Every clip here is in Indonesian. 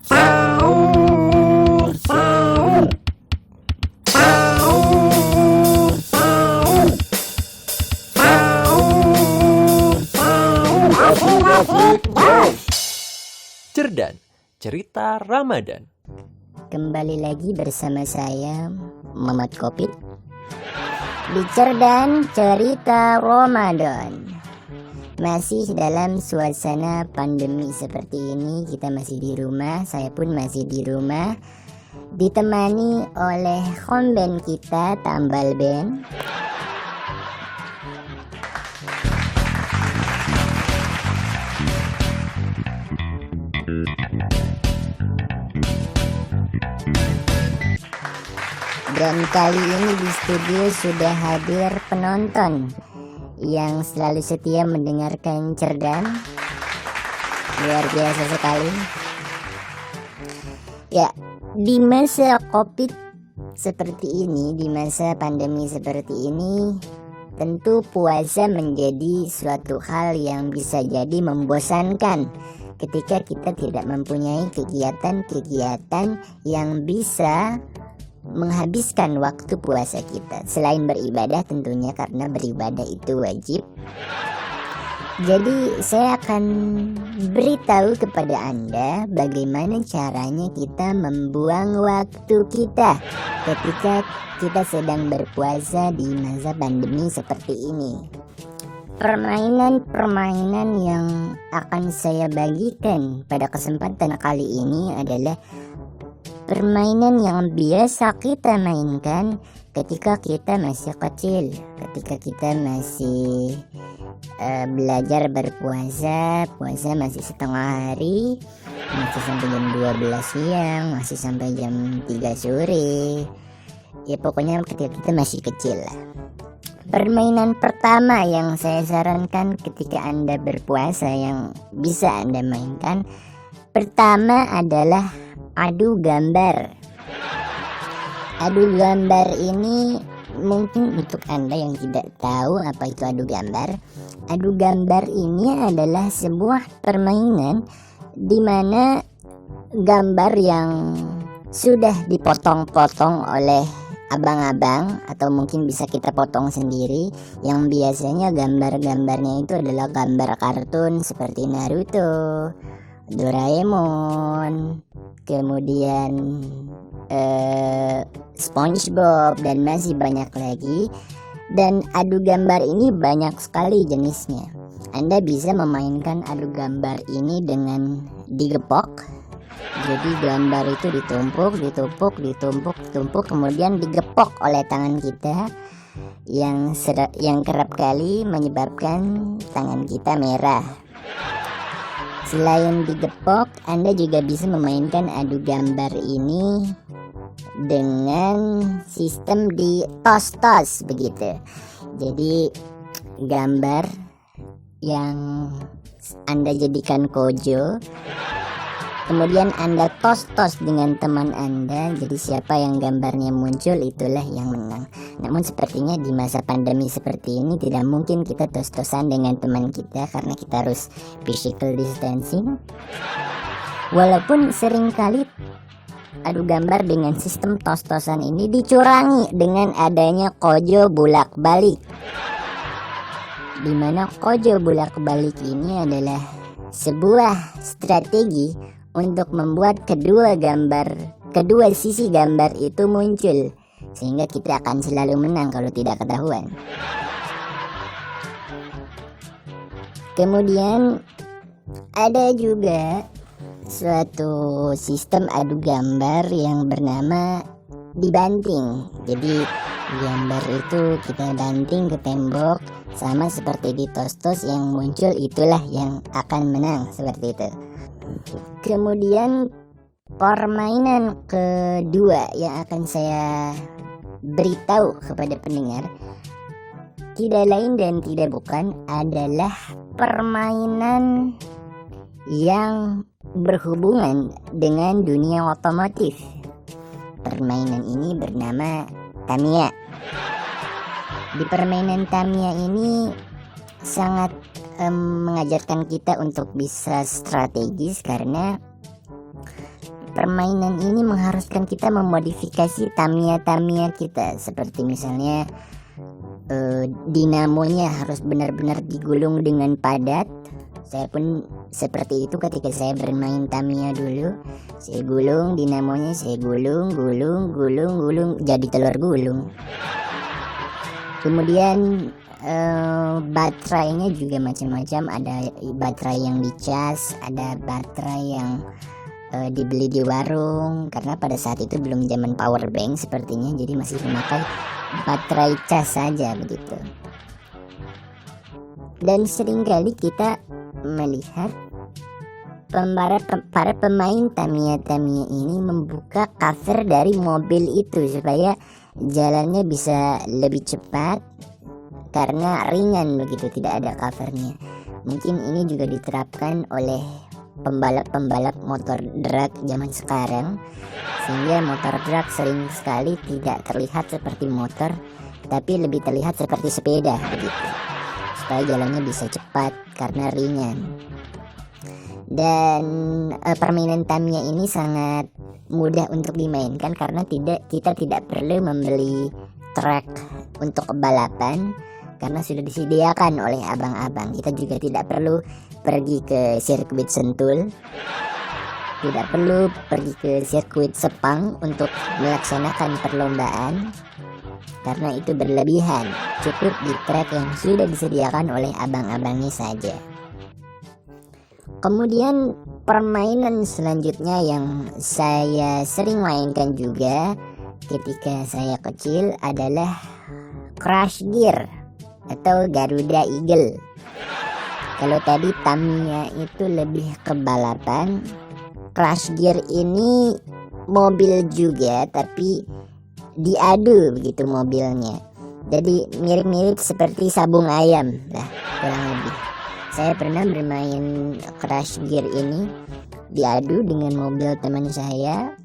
Sahur, sahur. Sahur, sahur. Sahur, sahur. Asik-asik, guys. Cerdan, cerita Ramadan. Kembali lagi bersama saya, Muhammad Kopit, di Cerdan Cerita Ramadan. Masih dalam suasana pandemi seperti ini, kita masih di rumah, saya pun masih di rumah, ditemani oleh homben kita, Tambal Ben. Dan kali ini di studio sudah hadir penonton yang selalu setia mendengarkan Cerdan. Luar biasa sekali. Ya, di masa COVID seperti ini, di masa pandemi seperti ini, tentu puasa menjadi suatu hal yang bisa jadi membosankan ketika kita tidak mempunyai kegiatan-kegiatan yang bisa menghabiskan waktu puasa kita selain beribadah tentunya, karena beribadah itu wajib. Jadi saya akan beritahu kepada Anda bagaimana caranya kita membuang waktu kita ketika kita sedang berpuasa di masa pandemi seperti ini. Permainan-permainan yang akan saya bagikan pada kesempatan kali ini adalah permainan yang biasa kita mainkan ketika kita masih kecil, ketika kita masih belajar berpuasa. Puasa masih setengah hari, masih sampai jam 12 siang, masih sampai jam 3 sore. Ya pokoknya ketika kita masih kecil lah. Permainan pertama yang saya sarankan ketika Anda berpuasa yang bisa Anda mainkan, pertama adalah adu gambar. Adu gambar ini mungkin untuk Anda yang tidak tahu apa itu adu gambar. Adu gambar ini adalah sebuah permainan di mana gambar yang sudah dipotong-potong oleh abang-abang atau mungkin bisa kita potong sendiri, yang biasanya gambar-gambarnya itu adalah gambar kartun seperti Naruto, Doraemon, kemudian SpongeBob, dan masih banyak lagi. Dan adu gambar ini banyak sekali jenisnya. Anda bisa memainkan adu gambar ini dengan digepok. Jadi gambar itu ditumpuk, kemudian digepok oleh tangan kita yang kerap kali menyebabkan tangan kita merah. Selain digepok, Anda juga bisa memainkan adu gambar ini dengan sistem di tos-tos begitu. Jadi gambar yang Anda jadikan kojo, kemudian Anda tos-tos dengan teman Anda. Jadi siapa yang gambarnya muncul itulah yang menang. Namun sepertinya di masa pandemi seperti ini tidak mungkin kita tos-tosan dengan teman kita karena kita harus physical distancing. Walaupun seringkali adu gambar dengan sistem tos-tosan ini dicurangi dengan adanya kojo bulak-balik. Dimana kojo bulak-balik ini adalah sebuah strategi untuk membuat kedua sisi gambar itu muncul, sehingga kita akan selalu menang kalau tidak ketahuan. Kemudian ada juga suatu sistem adu gambar yang bernama dibanting. Jadi gambar itu kita banting ke tembok, sama seperti di tos-tos, yang muncul itulah yang akan menang, seperti itu. Kemudian permainan kedua yang akan saya beritahu kepada pendengar tidak lain dan tidak bukan adalah permainan yang berhubungan dengan dunia otomotif. Permainan ini bernama Tamiya. Di permainan Tamiya ini sangat mengajarkan kita untuk bisa strategis, karena permainan ini mengharuskan kita memodifikasi Tamiya kita, seperti misalnya dinamonya harus benar-benar digulung dengan padat. Saya pun seperti itu ketika saya bermain Tamiya dulu. Saya gulung dinamonya, saya gulung jadi telur gulung. Kemudian baterainya juga macam-macam, ada baterai yang dicas, ada baterai yang dibeli di warung, karena pada saat itu belum zaman power bank sepertinya, jadi masih memakai baterai cas saja begitu. Dan seringkali kita melihat para pemain Tamiya ini membuka cover dari mobil itu supaya jalannya bisa lebih cepat karena ringan begitu, tidak ada covernya. Mungkin ini juga diterapkan oleh pembalap motor drag zaman sekarang, sehingga motor drag sering sekali tidak terlihat seperti motor tapi lebih terlihat seperti sepeda begitu, supaya jalannya bisa cepat karena ringan. Dan permainan Tamiya ini sangat mudah untuk dimainkan karena kita tidak perlu membeli track untuk balapan karena sudah disediakan oleh abang-abang. Kita juga tidak perlu pergi ke sirkuit Sentul, tidak perlu pergi ke sirkuit Sepang untuk melaksanakan perlombaan karena itu berlebihan. Cukup di track yang sudah disediakan oleh abang-abangnya saja. Kemudian permainan selanjutnya yang saya sering mainkan juga ketika saya kecil adalah Crash Gear atau Garuda Eagle. Kalau tadi Tamiya itu lebih ke balapan, Crash Gear ini mobil juga tapi diadu begitu mobilnya. Jadi mirip-mirip seperti sabung ayam lah kurang lebih. Saya pernah bermain Crash Gear ini diadu dengan mobil teman saya.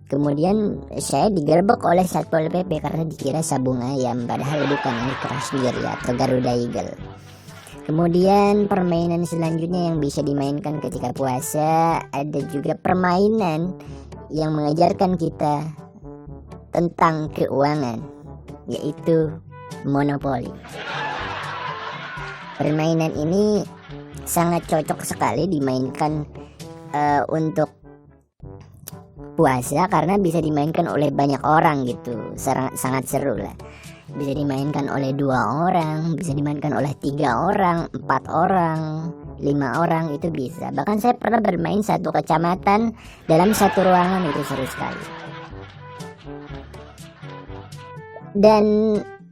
Kemudian saya digerebek oleh Satpol PP karena dikira sabung ayam, padahal bukan, ini Crash Gear ya, atau Garuda Eagle. Kemudian permainan selanjutnya yang bisa dimainkan ketika puasa, ada juga permainan yang mengajarkan kita tentang keuangan, yaitu monopoli. Permainan ini sangat cocok sekali dimainkan untuk puasa karena bisa dimainkan oleh banyak orang gitu, sangat seru lah. Bisa dimainkan oleh 2 orang, bisa dimainkan oleh 3 orang, 4 orang, 5 orang, itu bisa. Bahkan saya pernah bermain satu kecamatan dalam satu ruangan, itu seru sekali. Dan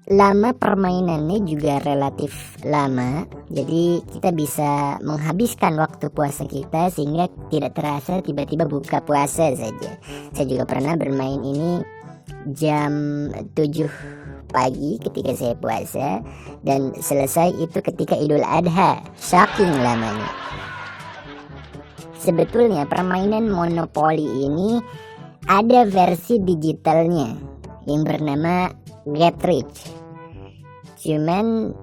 lama permainannya juga relatif lama, jadi kita bisa menghabiskan waktu puasa kita sehingga tidak terasa tiba-tiba buka puasa saja. Saya juga pernah bermain ini jam 7 pagi ketika saya puasa dan selesai itu ketika Idul Adha, saking lamanya. Sebetulnya permainan monopoli ini ada versi digitalnya yang bernama Get Rich. Cuman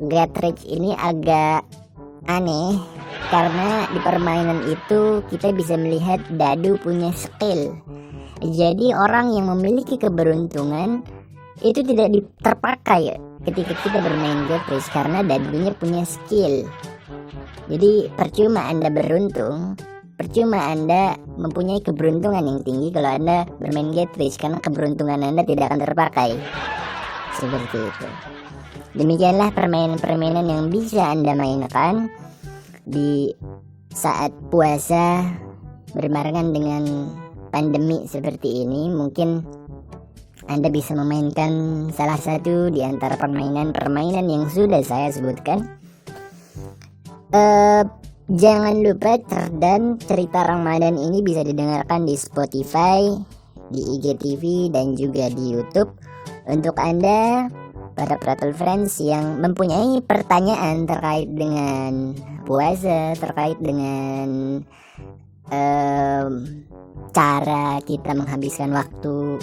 Get Rich ini agak aneh karena di permainan itu kita bisa melihat dadu punya skill. Jadi orang yang memiliki keberuntungan itu tidak terpakai ketika kita bermain Get Rich karena dadunya punya skill. Jadi percuma Anda beruntung, percuma Anda mempunyai keberuntungan yang tinggi kalau Anda bermain Get Rich karena keberuntungan Anda tidak akan terpakai. Seperti itu. Demikianlah permainan-permainan yang bisa Anda mainkan di saat puasa berbarengan dengan pandemi seperti ini. Mungkin Anda bisa memainkan salah satu di antara permainan-permainan yang sudah saya sebutkan. Jangan lupa Cerdan Cerita Ramadan ini bisa didengarkan di Spotify, di IGTV, dan juga di YouTube. Untuk Anda para Prattle Friends yang mempunyai pertanyaan terkait dengan puasa, terkait dengan cara kita menghabiskan waktu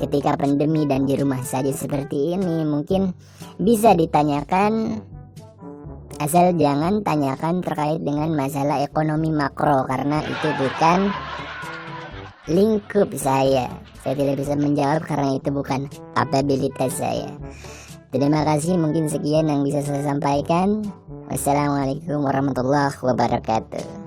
ketika pandemi dan di rumah saja seperti ini, mungkin bisa ditanyakan, asal jangan tanyakan terkait dengan masalah ekonomi makro karena itu bukan lingkup saya. Saya tidak bisa menjawab karena itu bukan kapabilitas saya. Terima kasih, mungkin sekian yang bisa saya sampaikan. Wassalamualaikum warahmatullahi wabarakatuh.